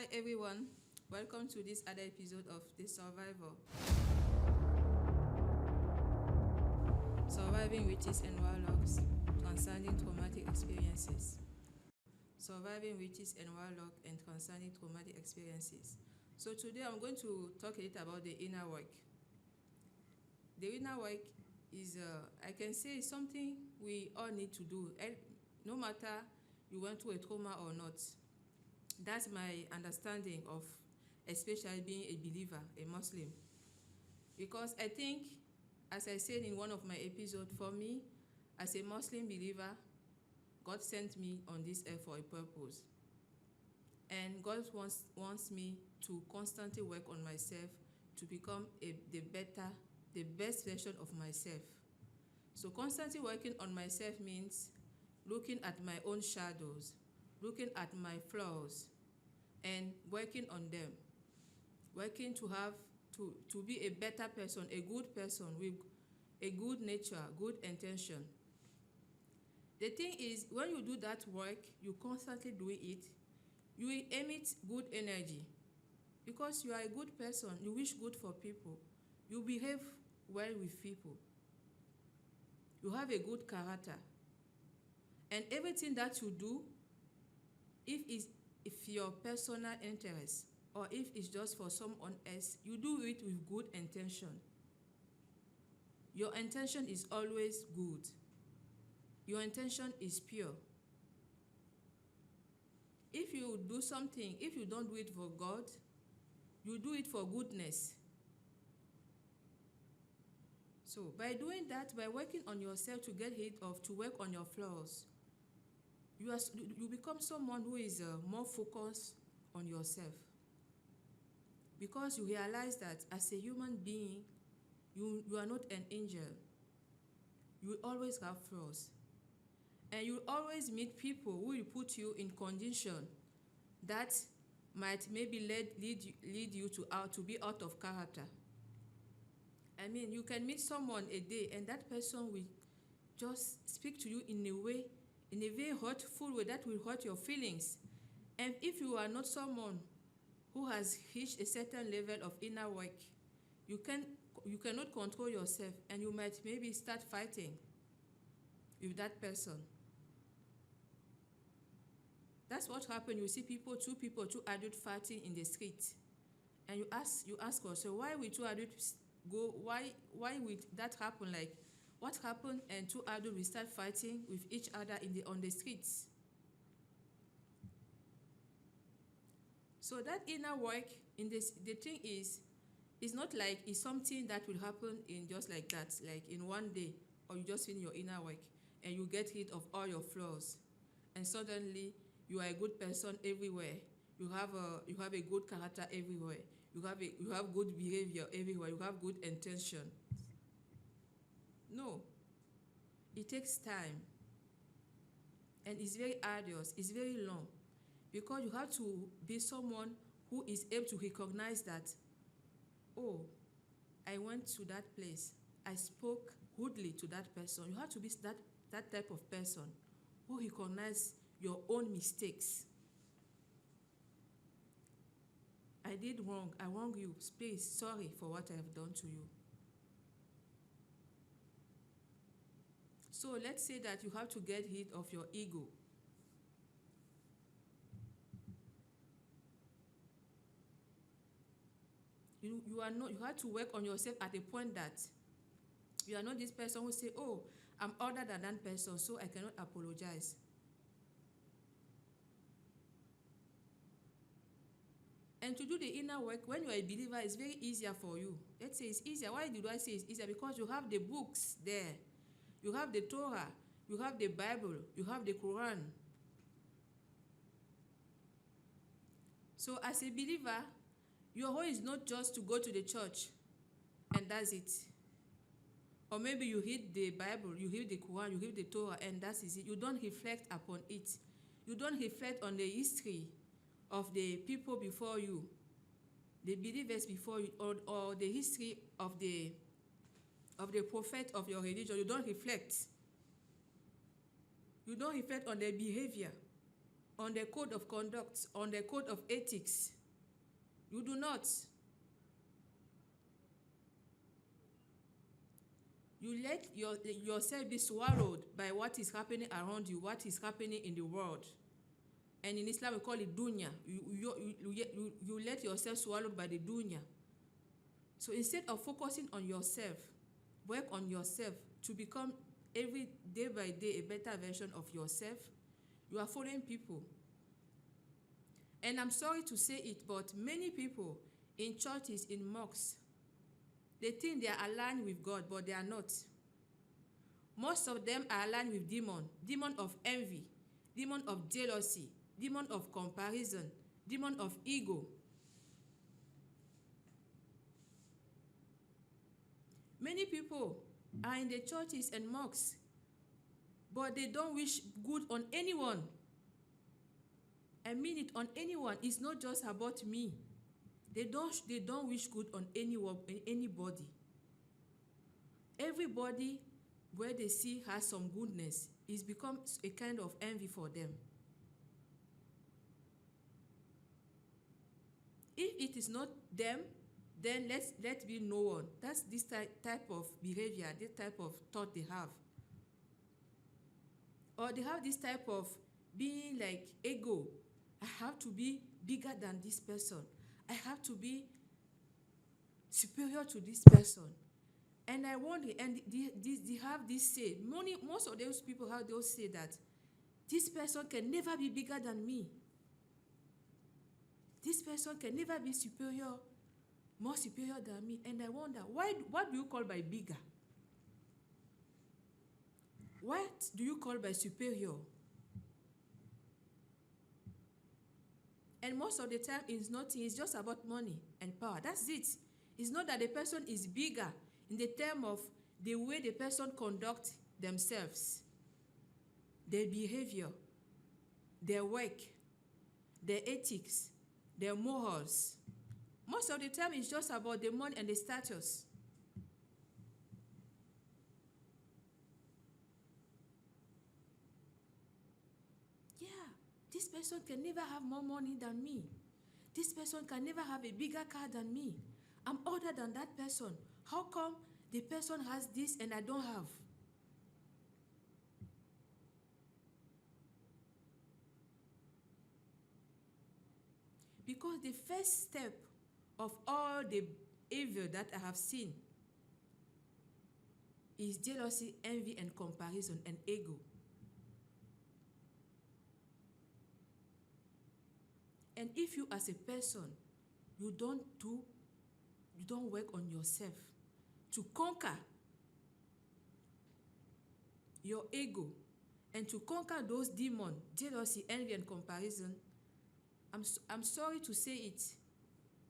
Hi everyone, welcome to this other episode of The Survivor. Surviving witches and warlocks, transcending traumatic experiences. Surviving witches and warlocks and transcending traumatic experiences. So today I'm going to talk a little about the inner work. The inner work is, I can say, something we all need to do, no matter you went through a trauma or not. That's my understanding of, especially being a believer, a Muslim. Because I think, as I said in one of my episodes, for me, as a Muslim believer, God sent me on this earth for a purpose. And God wants me to constantly work on myself to become the best version of myself. So constantly working on myself means looking at my own shadows, looking at my flaws, and working on them. Working to be a better person, a good person with a good nature, good intention. The thing is, when you do that work, you constantly do it, you will emit good energy. Because you are a good person, you wish good for people, you behave well with people, you have a good character. And everything that you do, if your personal interest or if it's just for someone else, you do it with good intention. Your intention is always good. Your intention is pure. If you do something, if you don't do it for God, you do it for goodness. So by doing that, by working on yourself to get rid of, to work on your flaws, you become someone who is more focused on yourself. Because you realize that as a human being, you are not an angel. You always have flaws. And you always meet people who will put you in condition that might maybe lead you to be out of character. I mean, you can meet someone a day and that person will just speak to you in a very hurtful way that will hurt your feelings. And if you are not someone who has reached a certain level of inner work, you cannot control yourself and you might maybe start fighting with that person. That's what happened. You see two adults fighting in the street. And you ask yourself, why will two adults go, why will that happen? Like, what happened? And two adults will start fighting with each other on the streets. So that inner work, the thing is, it's not like it's something that will happen in just like that, like in one day, or you just finish your inner work and you get rid of all your flaws, and suddenly you are a good person everywhere. You have a good character everywhere. You have good behavior everywhere. You have good intention. No, it takes time, and it's very arduous. It's very long, because you have to be someone who is able to recognize that, oh, I went to that place, I spoke rudely to that person. You have to be that type of person who recognize your own mistakes. I did wrong. I wrong you. Please, sorry for what I have done to you. So let's say that you have to get rid of your ego. You have to work on yourself at a point that you are not this person who say, oh, I'm older than that person, so I cannot apologize. And to do the inner work, when you are a believer, it's very easier for you. Let's say it's easier. Why did I say it's easier? Because you have the books there. You have the Torah. You have the Bible. You have the Quran. So as a believer, your role is not just to go to the church and that's it. Or maybe you read the Bible, you read the Quran, you read the Torah, and that is it. You don't reflect upon it. You don't reflect on the history of the people before you, the believers before you, or the history of the prophet of your religion. You don't reflect. You don't reflect on their behavior, on their code of conduct, on their code of ethics. You do not. You let yourself be swallowed by what is happening around you, what is happening in the world. And in Islam, we call it dunya. You let yourself swallowed by the dunya. So instead of focusing on yourself, work on yourself to become every day by day a better version of yourself, you are following people. And I'm sorry to say it, but many people in churches, in mosques, they think they are aligned with God, but they are not. Most of them are aligned with demon of envy, demon of jealousy, demon of comparison, demon of ego. Many people are in the churches and mosques, but they don't wish good on anyone. I mean it, on anyone. It's not just about me. They don't wish good on anybody. Everybody where they see has some goodness, it becomes a kind of envy for them. If it is not them, then let be no one. That's this type of behavior, this type of thought they have. Or they have this type of being like ego. I have to be bigger than this person. I have to be superior to this person. And I wonder, and they have this say, most of those people have those say that this person can never be bigger than me. This person can never be superior, more superior than me. And I wonder, what do you call by bigger? What do you call by superior? And most of the time, it's nothing. It's just about money and power. That's it. It's not that the person is bigger in the term of the way the person conducts themselves, their behavior, their work, their ethics, their morals. Most of the time, it's just about the money and the status. Yeah, this person can never have more money than me. This person can never have a bigger car than me. I'm older than that person. How come the person has this and I don't have? Because the first step of all the evil that I have seen is jealousy, envy, and comparison, and ego. And if you as a person, you don't work on yourself to conquer your ego and to conquer those demons, jealousy, envy, and comparison, I'm sorry to say it,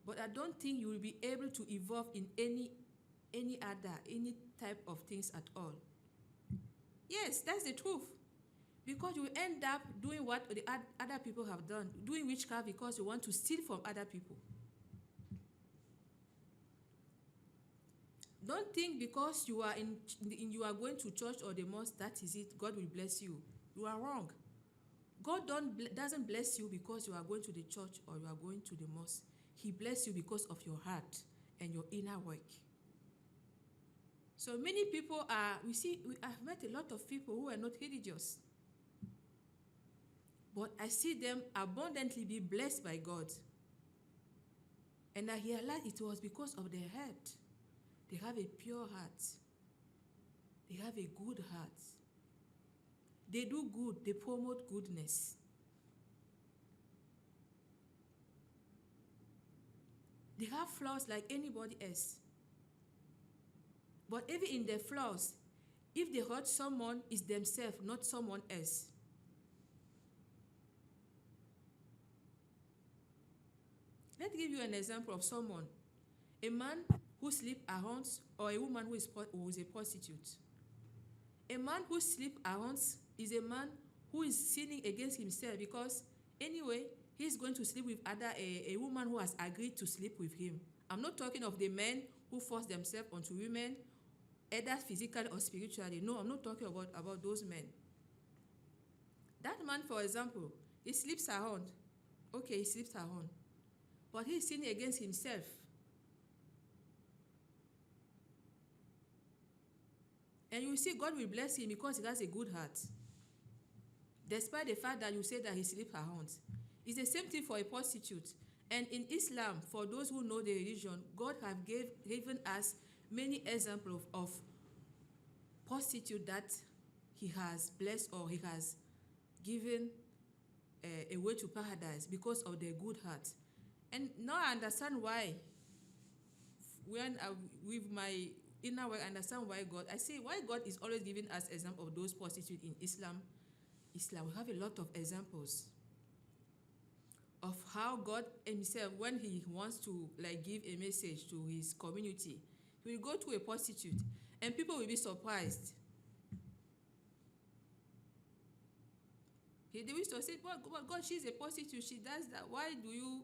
but I don't think you will be able to evolve in any type of things at all. Yes, that's the truth. Because you end up doing what the other people have done, doing witchcraft because you want to steal from other people. Don't think because you are going to church or the mosque, that is it, God will bless you. You are wrong. God doesn't bless you because you are going to the church or you are going to the mosque. He bless you because of your heart and your inner work. So many people I've met a lot of people who are not religious. But I see them abundantly be blessed by God. And I realized it was because of their heart. They have a pure heart. They have a good heart. They do good. They promote goodness. They have flaws like anybody else. But even in their flaws, if they hurt someone, it's themselves, not someone else. Let's give you an example of someone. A man who sleeps around or a woman who is a prostitute. A man who sleeps around is a man who is sinning against himself because anyway, he's going to sleep with a woman who has agreed to sleep with him. I'm not talking of the men who force themselves onto women, either physically or spiritually. No, I'm not talking about those men. That man, for example, he sleeps around. Okay, he sleeps around. but he's sinning against himself. And you see, God will bless him because he has a good heart. Despite the fact that you say that he sleeps around. It's the same thing for a prostitute. And in Islam, for those who know the religion, God has given us many examples of prostitute that he has blessed or he has given a way to paradise because of their good heart. And now I understand why, with my inner work, I understand why God, I say why God is always giving us example of those prostitutes in Islam. We have a lot of examples of how God himself, when he wants to give a message to his community, he will go to a prostitute and people will be surprised. They used to say, God, she's a prostitute, she does that. Why do you?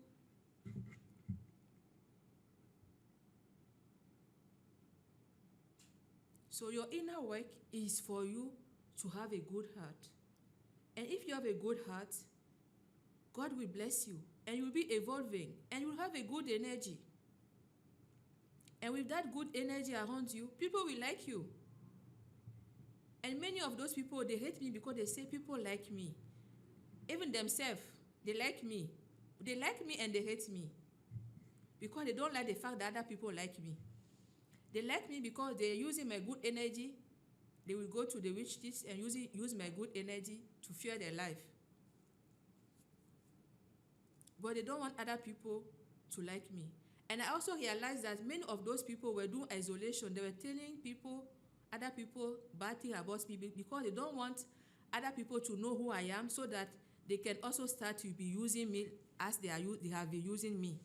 So your inner work is for you to have a good heart. And if you have a good heart, God will bless you. And you will be evolving. And you will have a good energy. And with that good energy around you, people will like you. And many of those people, they hate me because they say people like me. Even themselves, they like me. They like me and they hate me. Because they don't like the fact that other people like me. They like me because they're using my good energy. They will go to the witches and use my good energy to fuel their life. But they don't want other people to like me. And I also realized that many of those people were doing isolation. They were telling other people bad things about me because they don't want other people to know who I am so that they can also start to be using me as they have been using me.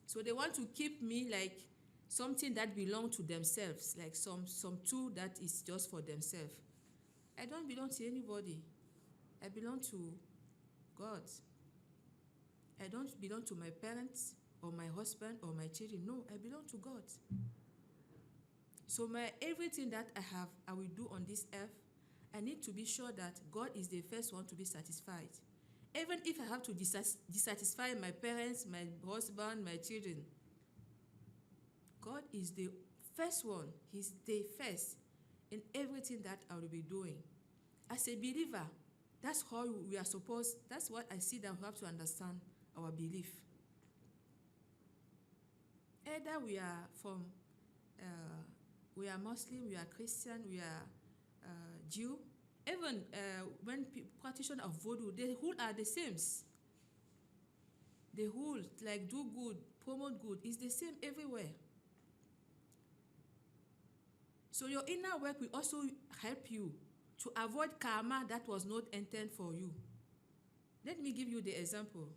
So they want to keep me like something that belongs to themselves, like some tool that is just for themselves. I don't belong to anybody. I belong to God. I don't belong to my parents or my husband or my children. No, I belong to God. So everything that I will do on this earth, I need to be sure that God is the first one to be satisfied. Even if I have to dissatisfy my parents, my husband, my children, God is the first one. He's the first in everything that I will be doing. As a believer, that's how we are supposed, that's what I see that we have to understand our belief. Either we are we are Muslim, we are Christian, we are Jew. Even when practitioners of voodoo, the whole are the same. The whole, like do good, promote good, is the same everywhere. So your inner work will also help you to avoid karma that was not intended for you. Let me give you the example.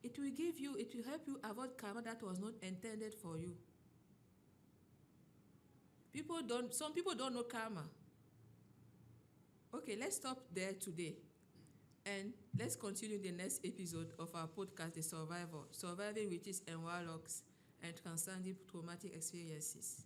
It will help you avoid karma that was not intended for you. Some people don't know karma. Okay, let's stop there today. And let's continue the next episode of our podcast, The Survivor, Surviving Witches and Warlocks and Transcending Traumatic Experiences.